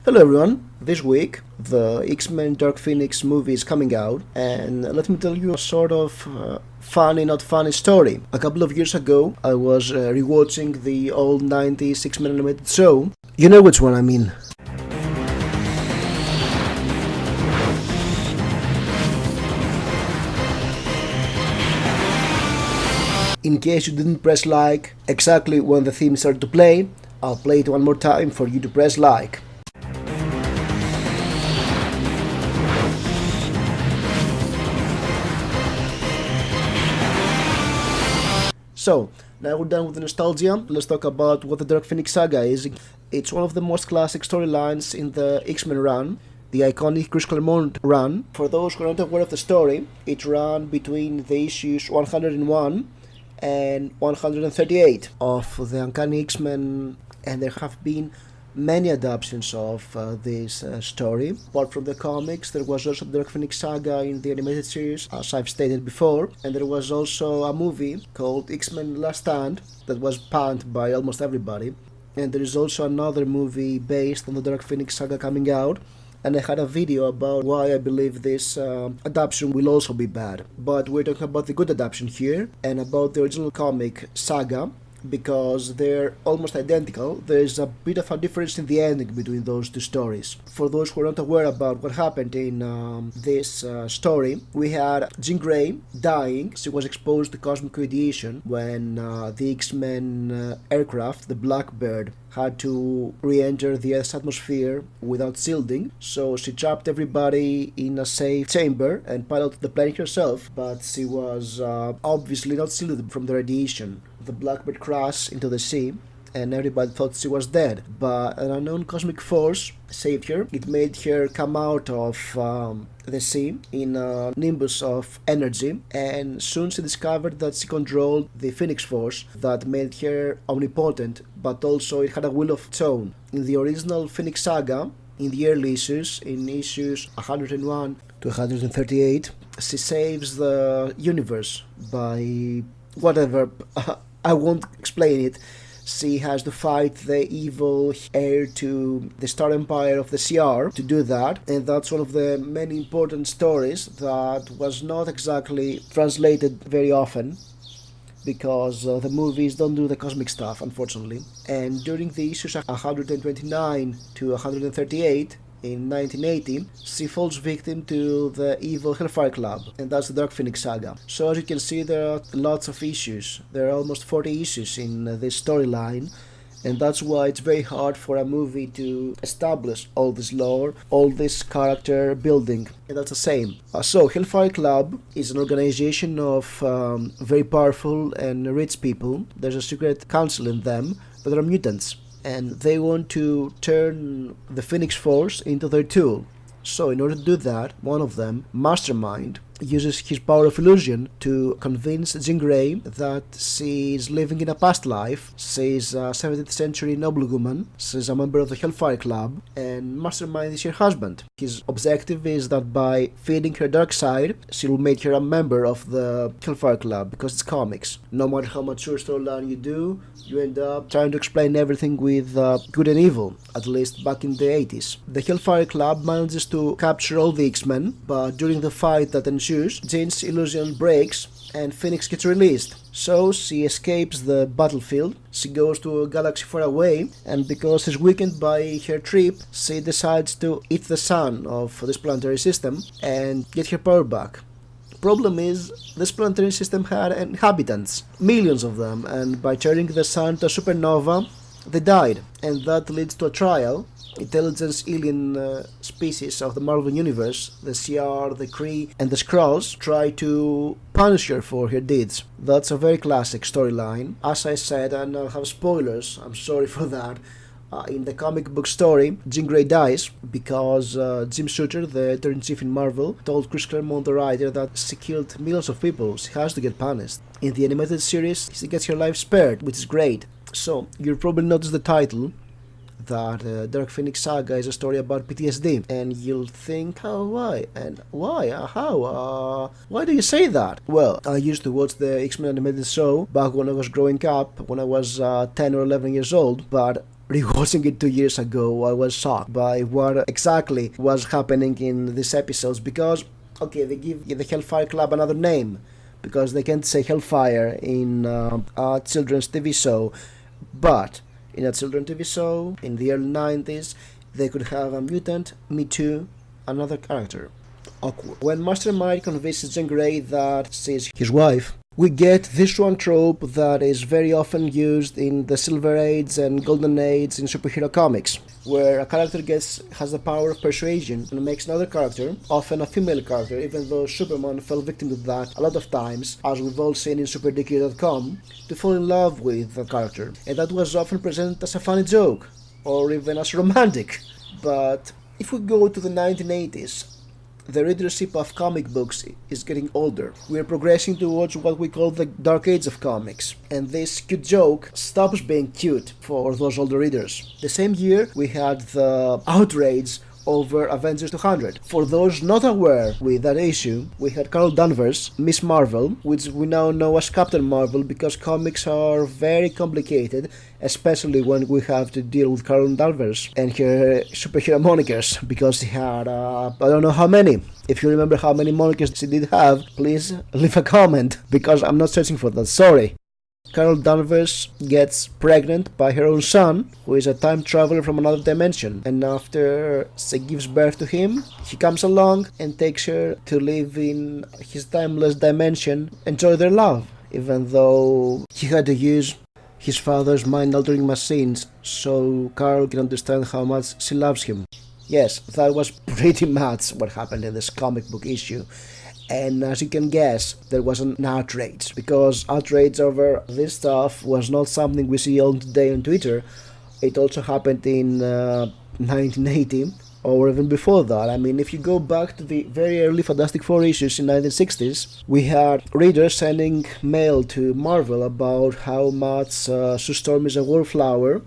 Hello everyone, this week the X-Men Dark Phoenix movie is coming out, and let me tell you a sort of funny not funny story. A couple of years ago I was rewatching the old 90s X-Men animated show. You know which one I mean. In case you didn't press like exactly when the theme started to play, I'll play it one more time for you to press like. So, now we're done with the nostalgia, let's talk about what the Dark Phoenix Saga is. It's one of the most classic storylines in the X-Men run, the iconic Chris Claremont run. For those who are not aware of the story, it ran between the issues 101 and 138 of the Uncanny X-Men, and there have been many adaptations of this story. Apart from the comics, there was also the Dark Phoenix Saga in the animated series, as I've stated before, and there was also a movie called X-Men Last Stand that was panned by almost everybody, and there is also another movie based on the Dark Phoenix Saga coming out, and I had a video about why I believe this adaptation will also be bad. But we're talking about the good adaptation here, and about the original comic Saga, because they're almost identical. There's a bit of a difference in the ending between those two stories. For those who are not aware about what happened in this story, we had Jean Grey dying. She was exposed to cosmic radiation when the X-Men aircraft, the Blackbird, had to re-enter the Earth's atmosphere without shielding, so she trapped everybody in a safe chamber and piloted the plane herself, but she was obviously not shielded from the radiation. The Blackbird crashed into the sea, and everybody thought she was dead, but an unknown cosmic force saved her. It made her come out of the sea in a nimbus of energy, and soon she discovered that she controlled the Phoenix Force that made her omnipotent, but also it had a will of its own. In the original Phoenix Saga, in the early issues, in issues 101 to 138, she saves the universe by whatever. I won't explain it. She has to fight the evil heir to the Star Empire of the CR to do that, and that's one of the many important stories that was not exactly translated very often, because the movies don't do the cosmic stuff, unfortunately. And during the issues 129 to 138, in 1980, she falls victim to the evil Hellfire Club, and that's the Dark Phoenix Saga. So as you can see, there are lots of issues. There are almost 40 issues in this storyline, and that's why it's very hard for a movie to establish all this lore, all this character building, and that's the same. So Hellfire Club is an organization of very powerful and rich people. There's a secret council in them that are mutants, and they want to turn the Phoenix Force into their tool. So in order to do that, one of them, Mastermind, uses his power of illusion to convince Jean Grey that she is living in a past life. She's a 17th century noblewoman, she's a member of the Hellfire Club, and Mastermind is her husband. His objective is that by feeding her dark side, she will make her a member of the Hellfire Club, because it's comics. No matter how mature storyline you do, you end up trying to explain everything with good and evil, at least back in the 80s. The Hellfire Club manages to capture all the X-Men, but during the fight that ensues, Jean's illusion breaks and Phoenix gets released. So she escapes the battlefield, she goes to a galaxy far away, and because she's weakened by her trip, she decides to eat the sun of this planetary system and get her power back. Problem is, this planetary system had inhabitants, millions of them, and by turning the sun to a supernova, they died, and that leads to a trial. Intelligence alien species of the Marvel Universe, the CR, the Kree, and the Skrulls, try to punish her for her deeds. That's a very classic storyline. As I said, and I'll have spoilers, I'm sorry for that. In the comic book story, Jean Grey dies because Jim Shooter, the editor-in-chief in Marvel, told Chris Claremont, the writer, that she killed millions of people, she has to get punished. In the animated series, she gets her life spared, which is great. So, you'll probably notice the title, that Dark Phoenix Saga is a story about PTSD, and you'll think, oh, why? And why? How? Why do you say that? Well, I used to watch the X-Men animated show back when I was growing up, when I was 10 or 11 years old, but rewatching it 2 years ago, I was shocked by what exactly was happening in these episodes because, okay, they give the Hellfire Club another name because they can't say Hellfire in a children's TV show, but in a children's TV show in the early 90s, they could have a mutant, Me Too, another character. Awkward. When Mastermind convinces Jean Grey that she's his wife, we get this one trope that is very often used in the Silver Age and Golden Age in superhero comics, where a character has the power of persuasion and makes another character, often a female character, even though Superman fell victim to that a lot of times, as we've all seen in SuperDK.com, to fall in love with the character. And that was often presented as a funny joke, or even as romantic. But if we go to the 1980s, the readership of comic books is getting older. We are progressing towards what we call the Dark Age of comics, and this cute joke stops being cute for those older readers. The same year, we had the outrage over Avengers 200. For those not aware with that issue, we had Carol Danvers, Miss Marvel, which we now know as Captain Marvel because comics are very complicated, especially when we have to deal with Carol Danvers and her superhero monikers, because she had, I don't know how many. If you remember how many monikers she did have, please leave a comment, because I'm not searching for that, sorry. Carol Danvers gets pregnant by her own son, who is a time traveler from another dimension, and after she gives birth to him, he comes along and takes her to live in his timeless dimension, enjoy their love, even though he had to use his father's mind-altering machines so Carol can understand how much she loves him. Yes, that was pretty much what happened in this comic book issue. And as you can guess, there was an outrage, because outrage over this stuff was not something we see all today on Twitter. It also happened in 1980, or even before that. I mean, if you go back to the very early Fantastic Four issues in 1960s, we had readers sending mail to Marvel about how much Sue Storm is a wallflower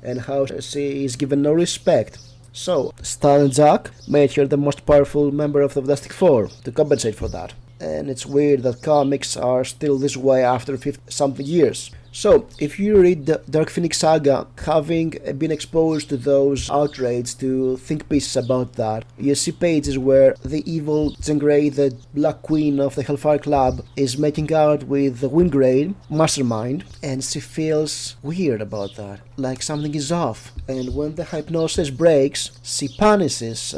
and how she is given no respect. So, Stan and Jack made her the most powerful member of the Fantastic Four to compensate for that. And it's weird that comics are still this way after 50-something years. So, if you read the Dark Phoenix Saga, having been exposed to those outrage, to think pieces about that, you see pages where the evil Jean Grey, the Black Queen of the Hellfire Club, is making out with the Wingrave, Mastermind, and she feels weird about that, like something is off. And when the hypnosis breaks, she punishes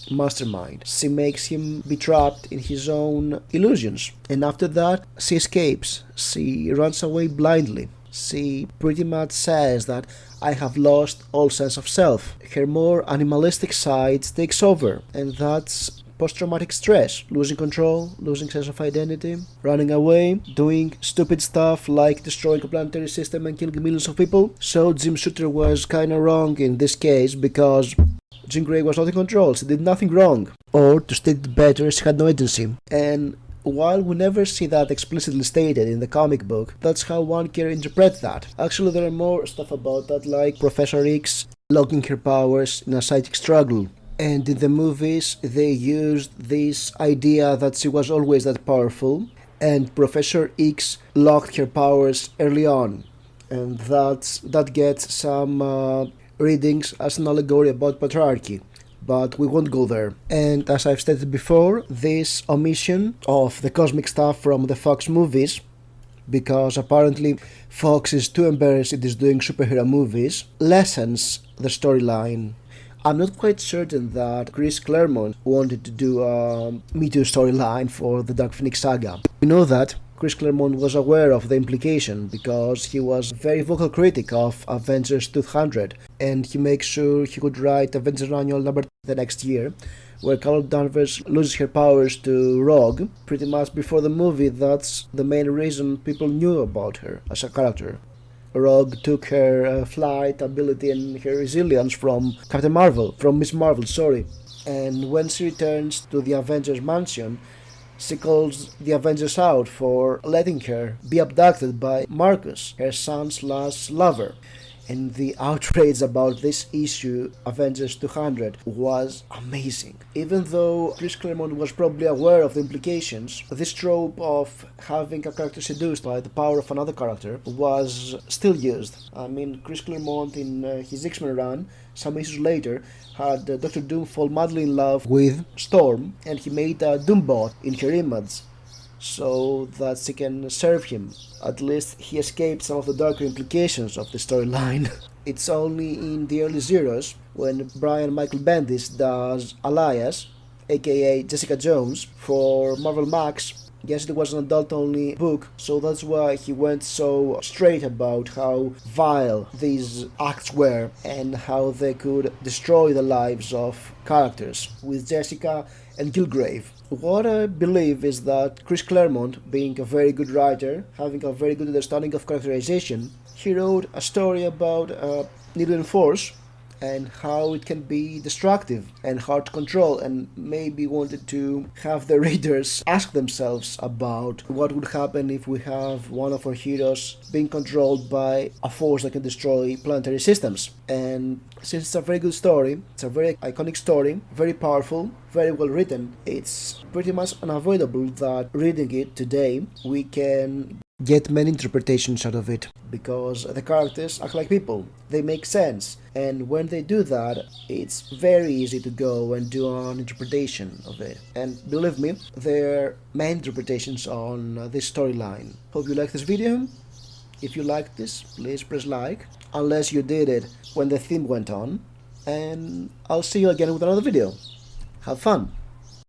Mastermind. She makes him be trapped in his own illusions. And after that, she escapes. She runs away blindly. She pretty much says that I have lost all sense of self. Her more animalistic side takes over, and that's post-traumatic stress, losing control, losing sense of identity, running away, doing stupid stuff like destroying a planetary system and killing millions of people. So Jim Shooter was kinda wrong in this case, because Jean Grey was not in control, she did nothing wrong. Or, to state it better, she had no agency. And while we never see that explicitly stated in the comic book, that's how one can interpret that. Actually, there are more stuff about that, like Professor X locking her powers in a psychic struggle. And in the movies, they used this idea that she was always that powerful, and Professor X locked her powers early on. And that gets some readings as an allegory about patriarchy. But we won't go there. And as I've stated before, this omission of the cosmic stuff from the Fox movies, because apparently Fox is too embarrassed it is doing superhero movies, lessens the storyline. I'm not quite certain that Chris Claremont wanted to do a Me Too storyline for the Dark Phoenix Saga. We know that Chris Claremont was aware of the implication because he was a very vocal critic of Avengers 200, and he makes sure he could write Avengers Annual number the next year, where Carol Danvers loses her powers to Rogue. Pretty much before the movie, that's the main reason people knew about her as a character. Rogue took her flight ability and her resilience from Captain Marvel, from Miss Marvel, sorry. And when she returns to the Avengers mansion, she calls the Avengers out for letting her be abducted by Marcus, her son/lover. and the outrage about this issue, Avengers 200, was amazing. Even though Chris Claremont was probably aware of the implications, this trope of having a character seduced by the power of another character was still used. I mean, Chris Claremont in his X-Men run, some issues later, had Doctor Doom fall madly in love with Storm, and he made a Doombot in her image so that she can serve him. At least he escaped some of the darker implications of the storyline. It's only in the early zeros, when Brian Michael Bendis does Elias, aka Jessica Jones, for Marvel Max. Yes, it was an adult-only book, so that's why he went so straight about how vile these acts were and how they could destroy the lives of characters, with Jessica and Kilgrave. What I believe is that Chris Claremont, being a very good writer, having a very good understanding of characterization, he wrote a story about needle and force, and how it can be destructive and hard to control, and maybe wanted to have the readers ask themselves about what would happen if we have one of our heroes being controlled by a force that can destroy planetary systems. And since it's a very good story, it's a very iconic story, very powerful, very well written, it's pretty much unavoidable that reading it today we can get many interpretations out of it, because the characters act like people, they make sense, and when they do that, it's very easy to go and do an interpretation of it. And believe me, there are many interpretations on this storyline. Hope you liked this video. If you liked this, please press like, unless you did it when the theme went on, and I'll see you again with another video. Have fun!